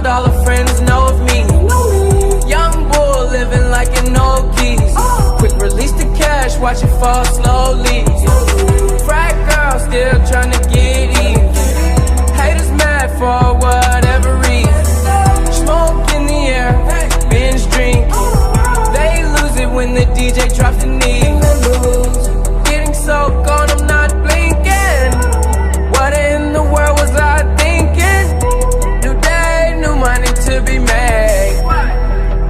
all her friends know of me. Young bull living like an old geese. Quick release the cash, watch it fall slowly. Frat girl still tryna get even. Haters mad for whatever reason. Smoke in the air, binge drinking. They lose it when the DJ drops the knee. Getting so gone, I'm not blinking. What in the world was I thinking? New day, new money to be made.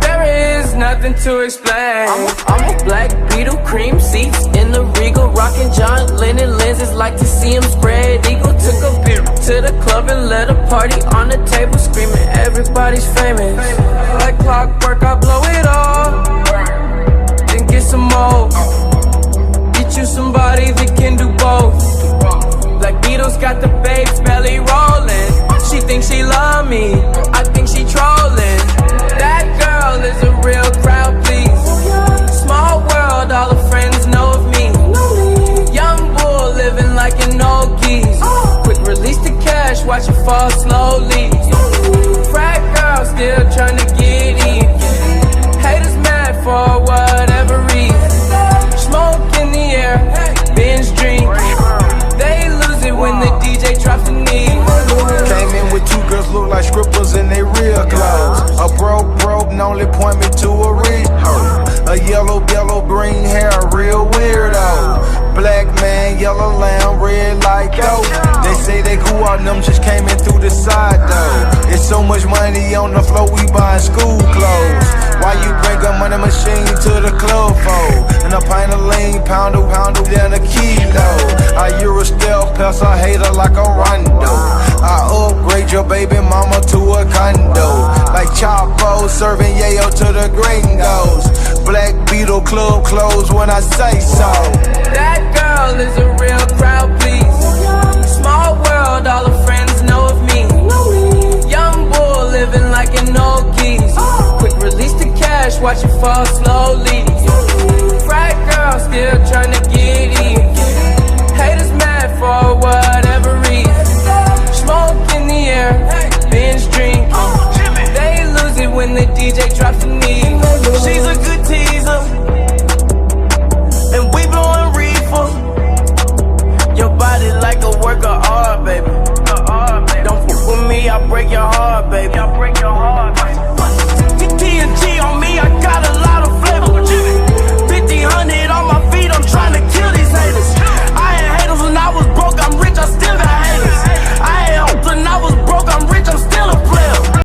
There is nothing to explain. I'm a black Beetle, cream seats in the Regal, rocking John Lennon lenses, like to see him spread eagle. Took a beer to the club and let a party on the table, screaming everybody's famous. Like clockwork, I blow it all, then get some more. Get you somebody that can do both. Black Beatles got the babes belly rolling. She thinks she love me, I think she trolling. That girl is a real crowd, please. Small world, all her friends know of me. Young bull living like an old geese. Quick release the cash, watch it fall slowly. Frat girl still tryna get even. Haters mad for whatever reason. Smoke in the air, binge drink. They lose it when the DJ drops the knee. Came in with two girls look like scribbles in they real clothes. A broke only point me to a rich hoe. A yellow green hair, real weirdo. Black man, yellow lamb, red like dope. They say they grew on them, just came in through the side though. It's so much money on the floor, we buying school clothes. Why you bring a money machine to the club for? And a pint of lean, pounder down a kilo. I Euro stealth, pass a hater like a rondo. I upgrade your baby mama to a condo. Like Chapo, serving yayo to the gringos. Black Beetle club closed when I say so. That girl is a real crowd, please. Small world, all her friends know of me. Young bull living like an old geese. Quick release the cash, watch it fall slowly.